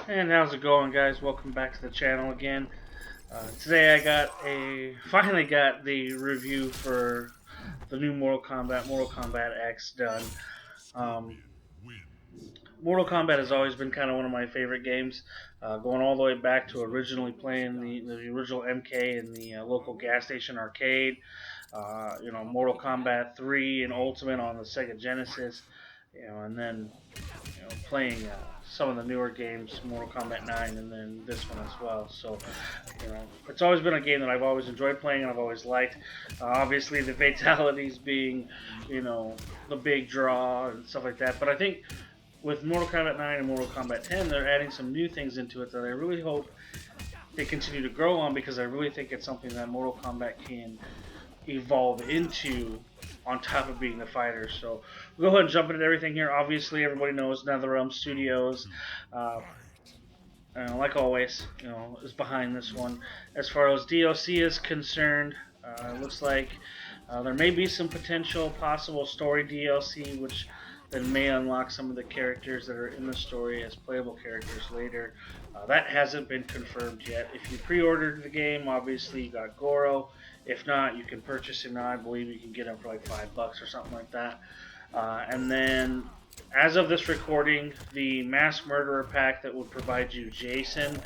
And how's it going, guys? Welcome back to the channel again. Today finally got the review for the new Mortal Kombat X done. Um, Mortal Kombat has always been kind of one of my favorite games, going all the way back to originally playing the original MK in the local gas station arcade. Mortal Kombat 3 and Ultimate on the Sega Genesis. And then playing some of the newer games, Mortal Kombat 9, and then this one as well. So, it's always been a game that I've always enjoyed playing and I've always liked. Obviously, the fatalities being, the big draw and stuff like that. But I think with Mortal Kombat 9 and Mortal Kombat 10, they're adding some new things into it that I really hope they continue to grow on, because I really think it's something that Mortal Kombat can evolve into on top of being the fighter. So we'll go ahead and jump into everything here. Obviously, everybody knows NetherRealm Studios, uh, like always, is behind this one. As far as DLC is concerned, it looks like there may be some potential possible story DLC, which then may unlock some of the characters that are in the story as playable characters later. That hasn't been confirmed yet. If you pre-ordered the game, obviously you got Goro. If not, you can purchase him now. I believe you can get him for like $5 or something like that. And then, as of this recording, the Mass Murderer pack that would provide you Jason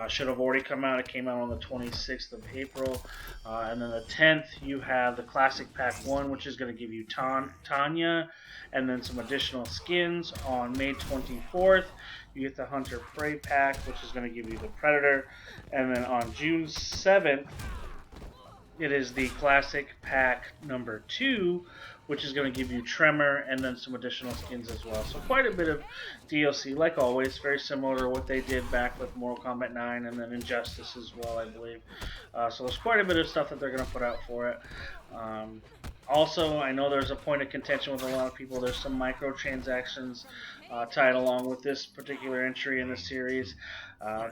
should have already come out. It came out on the 26th of April. And then the 10th, you have the Classic Pack 1, which is going to give you Tanya, and then some additional skins. On May 24th, you get the Hunter Prey pack, which is going to give you the Predator. And then on June 7th, it is the Classic Pack number 2, which is going to give you Tremor and then some additional skins as well. So quite a bit of DLC, like always, very similar to what they did back with Mortal Kombat 9 and then Injustice as well, I believe. So there's quite a bit of stuff that they're going to put out for it. Also, I know there's a point of contention with a lot of people. There's some microtransactions tied along with this particular entry in the series.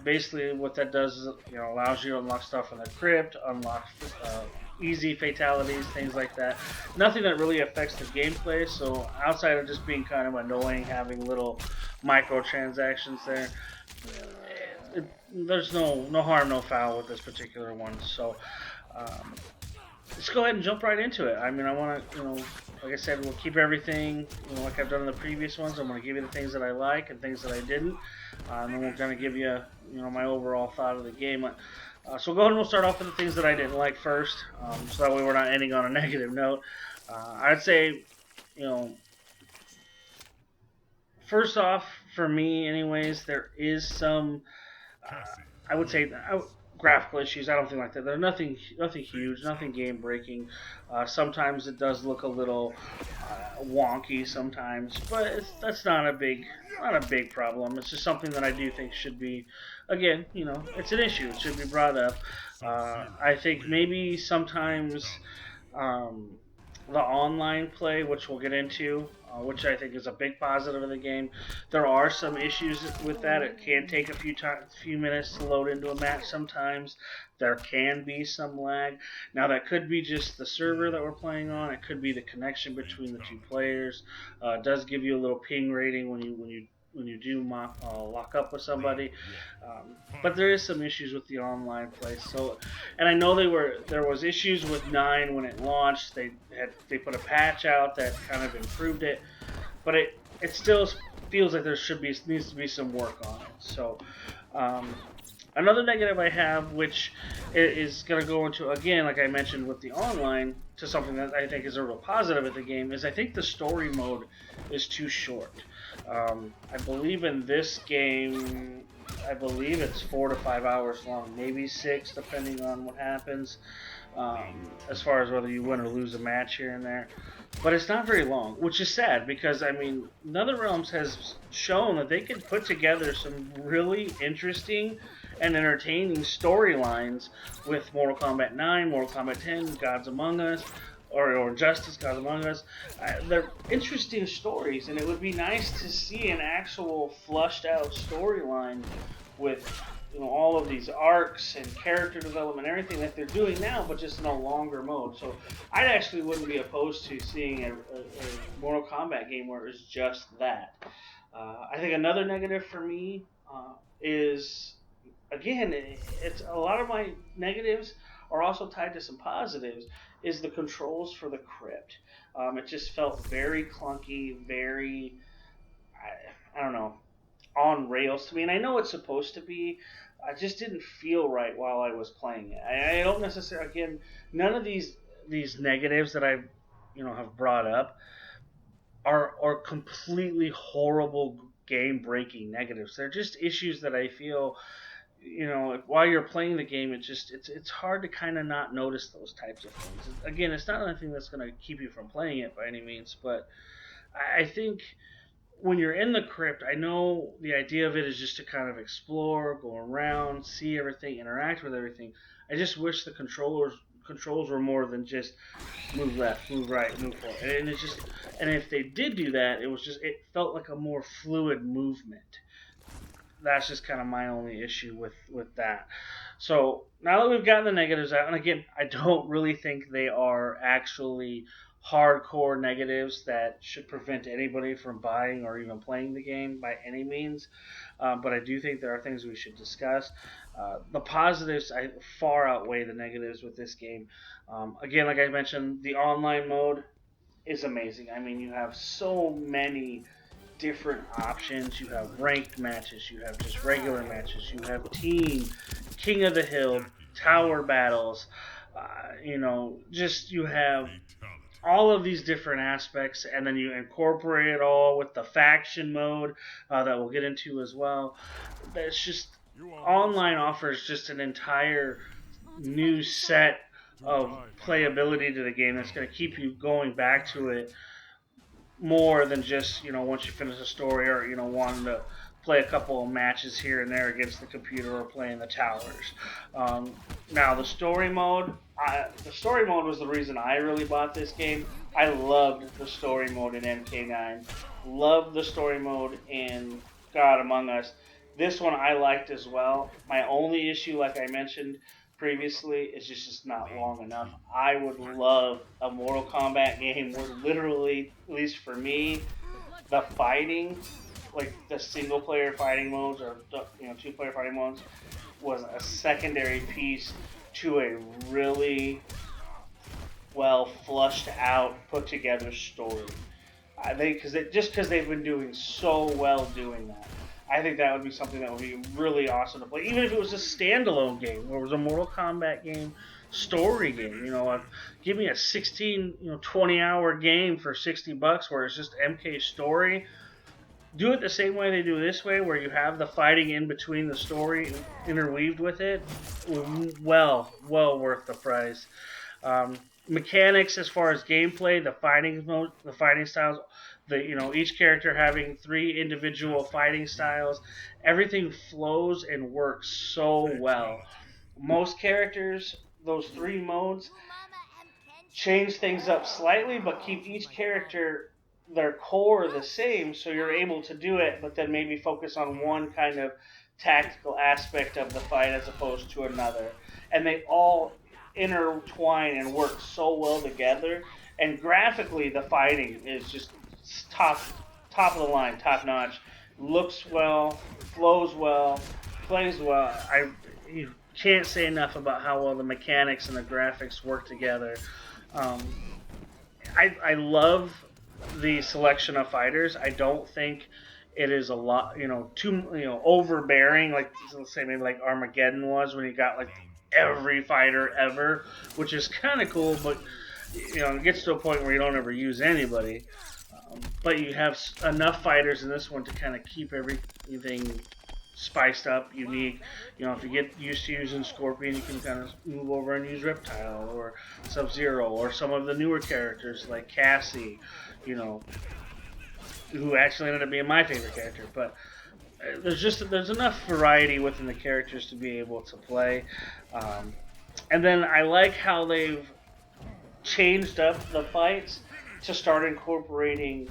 Basically, what that does is, allows you to unlock stuff in the crypt, unlock easy fatalities, things like that. Nothing that really affects the gameplay. So outside of just being kind of annoying, having little microtransactions there, there's no harm, no foul with this particular one. So. Let's go ahead and jump right into it. I mean, I want to, like I said, we'll keep everything, like I've done in the previous ones. I'm going to give you the things that I like and things that I didn't. And then we're going to give you, my overall thought of the game. So we'll go ahead and we'll start off with the things that I didn't like first, so that way we're not ending on a negative note. I'd say, first off, for me anyways, there is some, I would say, graphical issues. I don't think like that. They're nothing huge, nothing game breaking. Sometimes it does look a little wonky sometimes, but that's not a big problem. It's just something that I do think should be, again, it's an issue. It should be brought up. I think maybe sometimes the online play, which we'll get into, which I think is a big positive of the game. There are some issues with that. It can take a few minutes to load into a match sometimes. There can be some lag. Now that could be just the server that we're playing on. It could be the connection between the two players. It does give you a little ping rating when you do lock up with somebody, but there is some issues with the online play. So, and I know there was issues with 9 when it launched. They put a patch out that kind of improved it, but it still feels like there needs to be some work on it. So. Another negative I have, which is going to go into, again, like I mentioned with the online, to something that I think is a real positive of the game, is I think the story mode is too short. I believe in this game, I believe it's 4 to 5 hours long, maybe 6, depending on what happens, as far as whether you win or lose a match here and there. But it's not very long, which is sad, because, I mean, NetherRealms has shown that they can put together some really interesting and entertaining storylines with Mortal Kombat 9, Mortal Kombat 10, Gods Among Us, or Justice, Gods Among Us. They're interesting stories, and it would be nice to see an actual flushed out storyline with all of these arcs and character development, everything that they're doing now, but just in a longer mode. So I actually wouldn't be opposed to seeing a Mortal Kombat game where it's just that. I think another negative for me is again, it's a lot of my negatives are also tied to some positives. Is the controls for the crypt? It just felt very clunky, very I don't know, on rails to me, and I know it's supposed to be. I just didn't feel right while I was playing it. I don't necessarily. Again, none of these negatives that I, have brought up are completely horrible game breaking negatives. They're just issues that I feel, while you're playing the game, it's hard to kind of not notice those types of things. Again, it's not anything that's going to keep you from playing it by any means, but I think when you're in the crypt, I know the idea of it is just to kind of explore, go around, see everything, interact with everything. I just wish the controls were more than just move left, move right, move forward. And if they did do that, it felt like a more fluid movement. That's just kind of my only issue with that. So now that we've gotten the negatives out, and again, I don't really think they are actually hardcore negatives that should prevent anybody from buying or even playing the game by any means. But I do think there are things we should discuss. The positives far outweigh the negatives with this game. Again, like I mentioned, the online mode is amazing. I mean, you have so many different options. You have ranked matches, you have just regular matches, you have team, king of the hill, tower battles. Just you have all of these different aspects, and then you incorporate it all with the faction mode that we'll get into as well. It's just online offers just an entire new set of playability to the game that's going to keep you going back to it more than just once you finish a story or wanting to play a couple of matches here and there against the computer or playing the towers. Now the story mode was the reason I really bought this game. I loved the story mode in MK9, loved the story mode in God Among Us. This one I liked as well. My only issue, like I mentioned previously, is just not long enough. I would love a Mortal Kombat game where literally, at least for me, the fighting, like the single player fighting modes or two player fighting modes, was a secondary piece to a really well flushed out, put together story. I think because they've been doing so well doing that. I think that would be something that would be really awesome to play, even if it was a standalone game, where it was a Mortal Kombat game, story game. Give me a 16, 20-hour game for $60, where it's just MK story. Do it the same way they do this way, where you have the fighting in between the story interweaved with it. Well worth the price. Mechanics as far as gameplay, the fighting styles, each character having 3 individual fighting styles, everything flows and works so well. Most characters, those 3 modes, change things up slightly, but keep each character their core the same, so you're able to do it, but then maybe focus on one kind of tactical aspect of the fight as opposed to another. And they all intertwine and work so well together. And graphically, the fighting is just top of the line, top notch. Looks well, flows well, plays well. You can't say enough about how well the mechanics and the graphics work together. Um, I love the selection of fighters. I don't think it is a lot, too, overbearing. Like, let's say maybe like Armageddon was, when you got like every fighter ever, which is kind of cool, but it gets to a point where you don't ever use anybody. But you have enough fighters in this one to kind of keep everything spiced up, unique. If you get used to using Scorpion, you can kind of move over and use Reptile or Sub-Zero or some of the newer characters like Cassie, who actually ended up being my favorite character. But there's enough variety within the characters to be able to play. And then I like how they've changed up the fights to start incorporating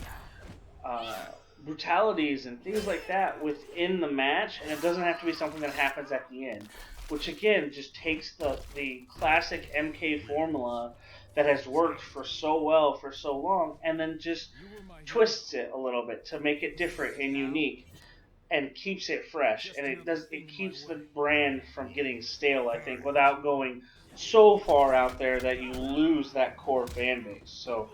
brutalities and things like that within the match, and it doesn't have to be something that happens at the end, which again just takes the classic MK formula that has worked for so well for so long, and then just twists it a little bit to make it different and unique. and keeps it fresh, and it keeps the brand from getting stale, I think, without going so far out there that you lose that core fan base. So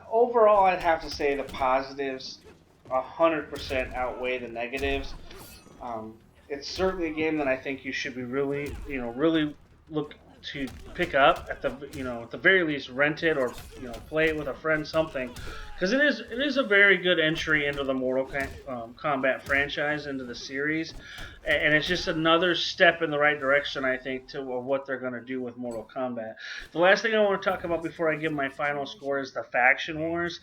overall, I'd have to say the positives 100% outweigh the negatives. It's certainly a game that I think you should be really, really look to pick up at the, at the very least, rent it or play it with a friend, something, because it is a very good entry into the Mortal Kombat franchise, into the series, and it's just another step in the right direction, I think, to what they're going to do with Mortal Kombat. The last thing I want to talk about before I give my final score is the faction wars.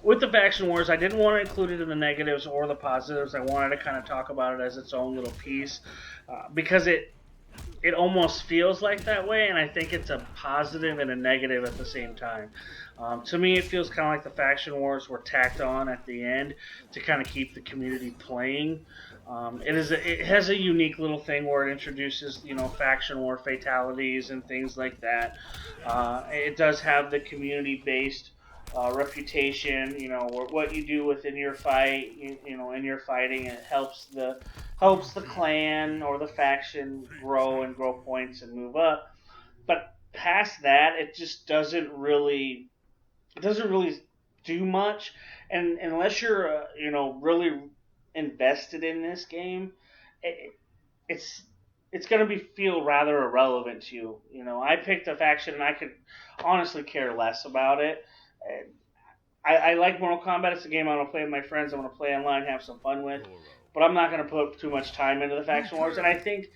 With the faction wars, I didn't want to include it in the negatives or the positives. I wanted to kind of talk about it as its own little piece, because it almost feels like that way, and I think it's a positive and a negative at the same time. To me, it feels kind of like the faction wars were tacked on at the end to kind of keep the community playing. It has a unique little thing where it introduces faction war fatalities and things like that. It does have the community based reputation. What you do within your fight, in your fighting, it helps the clan or the faction grow and grow points and move up. But past that, it doesn't really do much. And unless you're really invested in this game, it, it's it's going to feel rather irrelevant to you. I picked a faction and I could honestly care less about it. I like Mortal Kombat. It's a game I want to play with my friends. I want to play online, have some fun with. But I'm not going to put too much time into the faction wars. And I think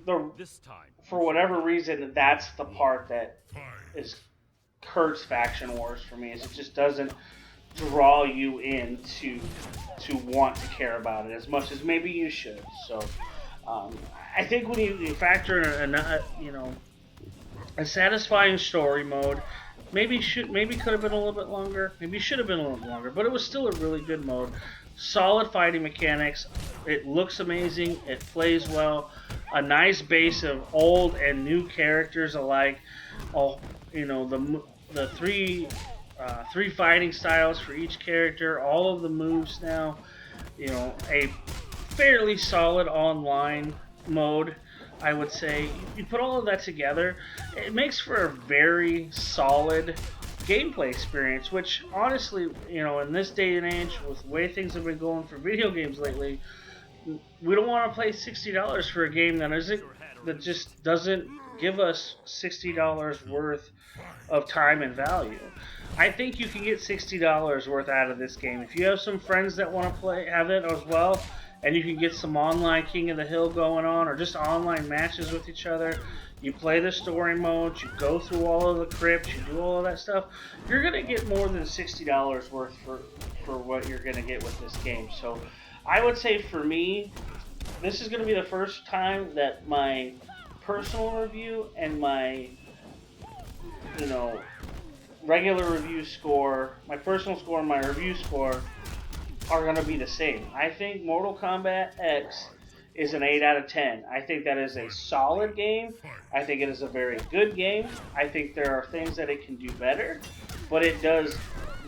for whatever reason, that's the part that is hurts faction wars for me. Is it just doesn't draw you in to want to care about it as much as maybe you should. So I think when you factor in a satisfying story mode, maybe could have been a little bit longer. Maybe should have been a little bit longer, but it was still a really good mode. Solid fighting mechanics. It looks amazing. It plays well. A nice base of old and new characters alike. Oh, the three fighting styles for each character. All of the moves now. A fairly solid online mode, I would say. You put all of that together, it makes for a very solid gameplay experience, which honestly, in this day and age, with the way things have been going for video games lately, we don't want to pay $60 for a game that just doesn't give us $60 worth of time and value. I think you can get $60 worth out of this game. If you have some friends that want to have it as well, and you can get some online King of the Hill going on, or just online matches with each other. You play the story modes, you go through all of the crypts, you do all of that stuff. You're going to get more than $60 worth for what you're going to get with this game. So I would say for me, this is going to be the first time that my personal review and my regular review score, my personal score and my review score are going to be the same. I think Mortal Kombat X is an 8 out of 10. I think that is a solid game. I think it is a very good game. I think there are things that it can do better, but it does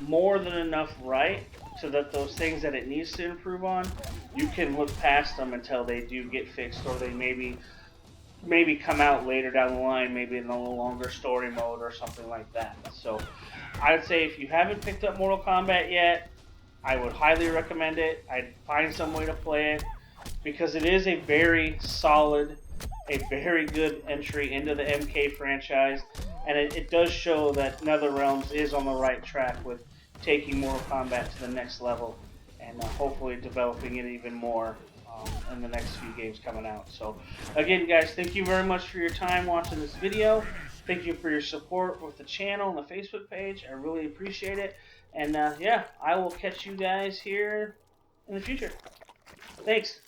more than enough right so that those things that it needs to improve on, you can look past them until they do get fixed, or they maybe come out later down the line, maybe in a little longer story mode or something like that. So I would say if you haven't picked up Mortal Kombat yet, I would highly recommend it. I'd find some way to play it, because it is a very solid, a very good entry into the MK franchise, and it does show that NetherRealms is on the right track with taking Mortal Kombat to the next level, and hopefully developing it even more in the next few games coming out. So again, guys, thank you very much for your time watching this video. Thank you for your support with the channel and the Facebook page. I really appreciate it. And yeah, I will catch you guys here in the future. Thanks.